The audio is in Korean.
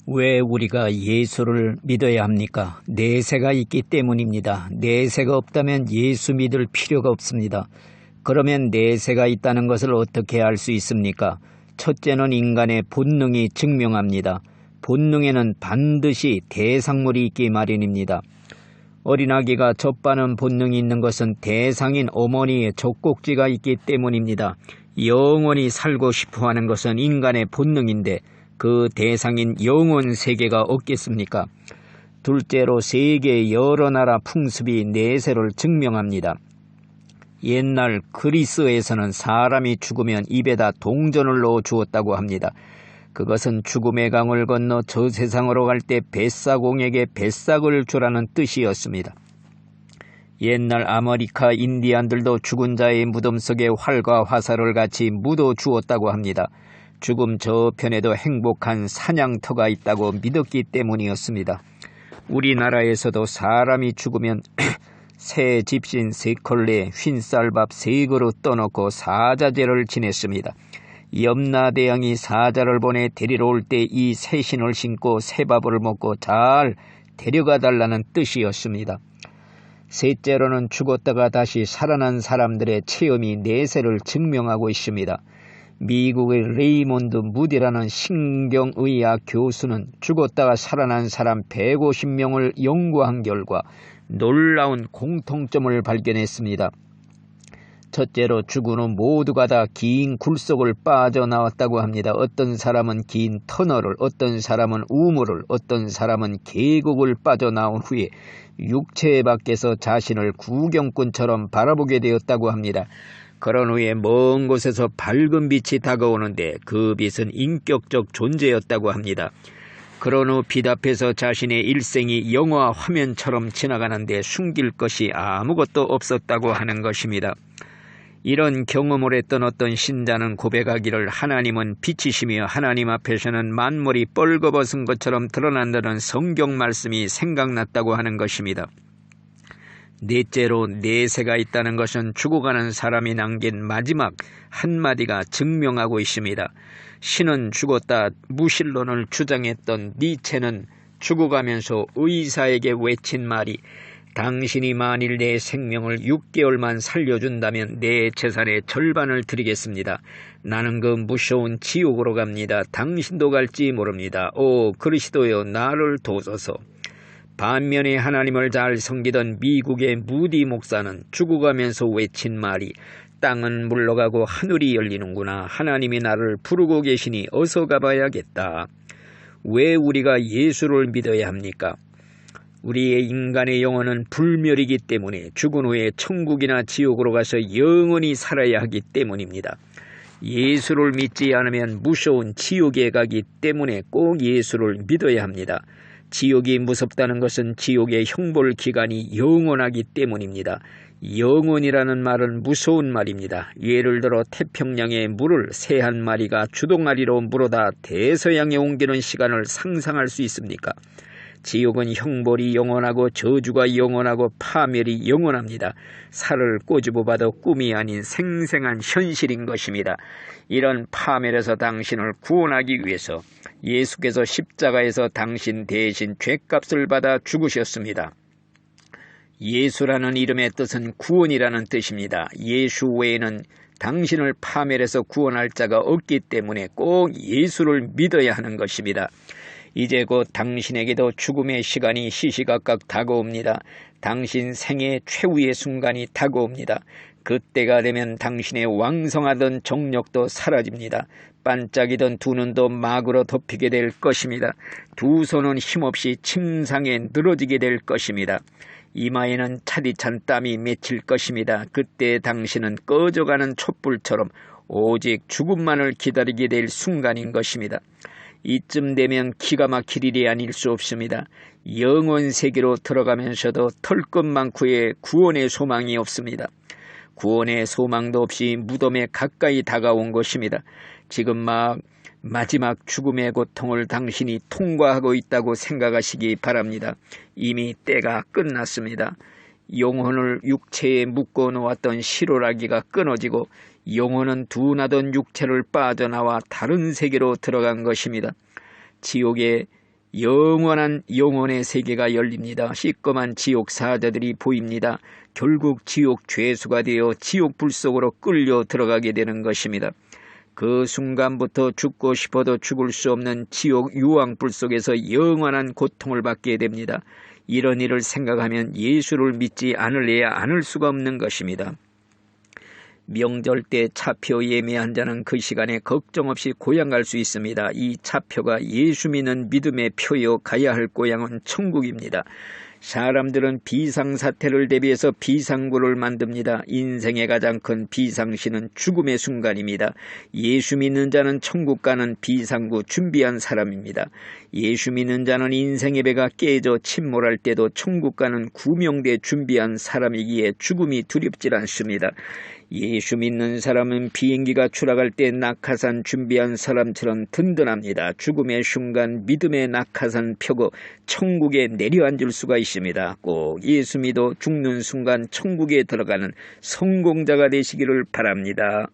왜 우리가 예수를 믿어야 합니까? 내세가 있기 때문입니다. 내세가 없다면 예수 믿을 필요가 없습니다. 그러면 내세가 있다는 것을 어떻게 알 수 있습니까? 첫째는 인간의 본능이 증명합니다. 본능에는 반드시 대상물이 있기 마련입니다. 어린아기가 젖바는 본능이 있는 것은 대상인 어머니의 젖꼭지가 있기 때문입니다. 영원히 살고 싶어하는 것은 인간의 본능인데 그 대상인 영혼 세계가 없겠습니까? 둘째로 세계 여러 나라 풍습이 내세를 증명합니다. 옛날 그리스에서는 사람이 죽으면 입에다 동전을 넣어 주었다고 합니다. 그것은 죽음의 강을 건너 저 세상으로 갈 때 뱃사공에게 뱃삭을 주라는 뜻이었습니다. 옛날 아메리카 인디안들도 죽은 자의 무덤 속에 활과 화살을 같이 묻어 주었다고 합니다. 죽음 저편에도 행복한 사냥터가 있다고 믿었기 때문이었습니다. 우리나라에서도 사람이 죽으면 새 집신 3컬레, 흰쌀밥 3그릇 떠놓고 사자제를 지냈습니다. 염라대왕이 사자를 보내 데리러 올 때 이 새신을 신고 새밥을 먹고 잘 데려가 달라는 뜻이었습니다. 셋째로는 죽었다가 다시 살아난 사람들의 체험이 내세를 증명하고 있습니다. 미국의 레이몬드 무디라는 신경의학 교수는 죽었다가 살아난 사람 150명을 연구한 결과 놀라운 공통점을 발견했습니다. 첫째로 죽은 후 모두가 다 긴 굴속을 빠져나왔다고 합니다. 어떤 사람은 긴 터널을, 어떤 사람은 우물을, 어떤 사람은 계곡을 빠져나온 후에 육체 밖에서 자신을 구경꾼처럼 바라보게 되었다고 합니다. 그런 후에 먼 곳에서 밝은 빛이 다가오는데 그 빛은 인격적 존재였다고 합니다. 그런 후 빛 앞에서 자신의 일생이 영화 화면처럼 지나가는데 숨길 것이 아무것도 없었다고 하는 것입니다. 이런 경험을 했던 어떤 신자는 고백하기를 하나님은 빛이시며 하나님 앞에서는 만물이 뻘거벗은 것처럼 드러난다는 성경 말씀이 생각났다고 하는 것입니다. 넷째로 내세가 있다는 것은 죽어가는 사람이 남긴 마지막 한마디가 증명하고 있습니다. 신은 죽었다 무신론을 주장했던 니체는 죽어가면서 의사에게 외친 말이 당신이 만일 내 생명을 6개월만 살려준다면 내 재산의 절반을 드리겠습니다. 나는 그 무서운 지옥으로 갑니다. 당신도 갈지 모릅니다. 오 그리스도여 나를 도우소서. 반면에 하나님을 잘 섬기던 미국의 무디 목사는 죽어가면서 외친 말이 땅은 물러가고 하늘이 열리는구나. 하나님이 나를 부르고 계시니 어서 가봐야겠다. 왜 우리가 예수를 믿어야 합니까? 우리의 인간의 영혼은 불멸이기 때문에 죽은 후에 천국이나 지옥으로 가서 영원히 살아야 하기 때문입니다. 예수를 믿지 않으면 무서운 지옥에 가기 때문에 꼭 예수를 믿어야 합니다. 지옥이 무섭다는 것은 지옥의 형벌 기간이 영원하기 때문입니다. 영원이라는 말은 무서운 말입니다. 예를 들어 태평양의 물을 새 한 마리가 주동아리로 물어다 대서양에 옮기는 시간을 상상할 수 있습니까? 지옥은 형벌이 영원하고 저주가 영원하고 파멸이 영원합니다. 살을 꼬집어 봐도 꿈이 아닌 생생한 현실인 것입니다. 이런 파멸에서 당신을 구원하기 위해서 예수께서 십자가에서 당신 대신 죗값을 받아 죽으셨습니다. 예수라는 이름의 뜻은 구원이라는 뜻입니다. 예수 외에는 당신을 파멸에서 구원할 자가 없기 때문에 꼭 예수를 믿어야 하는 것입니다. 이제 곧 당신에게도 죽음의 시간이 시시각각 다가옵니다. 당신 생애 최후의 순간이 다가옵니다. 그때가 되면 당신의 왕성하던 정력도 사라집니다. 반짝이던 두 눈도 막으로 덮이게 될 것입니다. 두 손은 힘없이 침상에 늘어지게 될 것입니다. 이마에는 차디찬 땀이 맺힐 것입니다. 그때 당신은 꺼져가는 촛불처럼 오직 죽음만을 기다리게 될 순간인 것입니다. 이쯤 되면 기가 막힐 일이 아닐 수 없습니다. 영원 세계로 들어가면서도 털끝만큼의 구원의 소망이 없습니다. 구원의 소망도 없이 무덤에 가까이 다가온 것입니다. 지금 마지막 죽음의 고통을 당신이 통과하고 있다고 생각하시기 바랍니다. 이미 때가 끝났습니다. 영혼을 육체에 묶어 놓았던 실오라기가 끊어지고 영혼은 둔하던 육체를 빠져나와 다른 세계로 들어간 것입니다. 지옥의 영원한 영혼의 세계가 열립니다. 시꺼먼 지옥 사자들이 보입니다. 결국 지옥 죄수가 되어 지옥 불 속으로 끌려 들어가게 되는 것입니다. 그 순간부터 죽고 싶어도 죽을 수 없는 지옥 유황불 속에서 영원한 고통을 받게 됩니다. 이런 일을 생각하면 예수를 믿지 않으려야 않을 수가 없는 것입니다. 명절 때 차표 예매한 자는 그 시간에 걱정 없이 고향 갈 수 있습니다. 이 차표가 예수 믿는 믿음의 표요, 가야 할 고향은 천국입니다. 사람들은 비상사태를 대비해서 비상구를 만듭니다. 인생의 가장 큰 비상시는 죽음의 순간입니다. 예수 믿는 자는 천국 가는 비상구 준비한 사람입니다. 예수 믿는 자는 인생의 배가 깨져 침몰할 때도 천국 가는 구명대 준비한 사람이기에 죽음이 두렵질 않습니다. 예수 믿는 사람은 비행기가 추락할 때 낙하산 준비한 사람처럼 든든합니다. 죽음의 순간 믿음의 낙하산 펴고 천국에 내려앉을 수가 있습니다. 꼭 예수 믿어 죽는 순간 천국에 들어가는 성공자가 되시기를 바랍니다.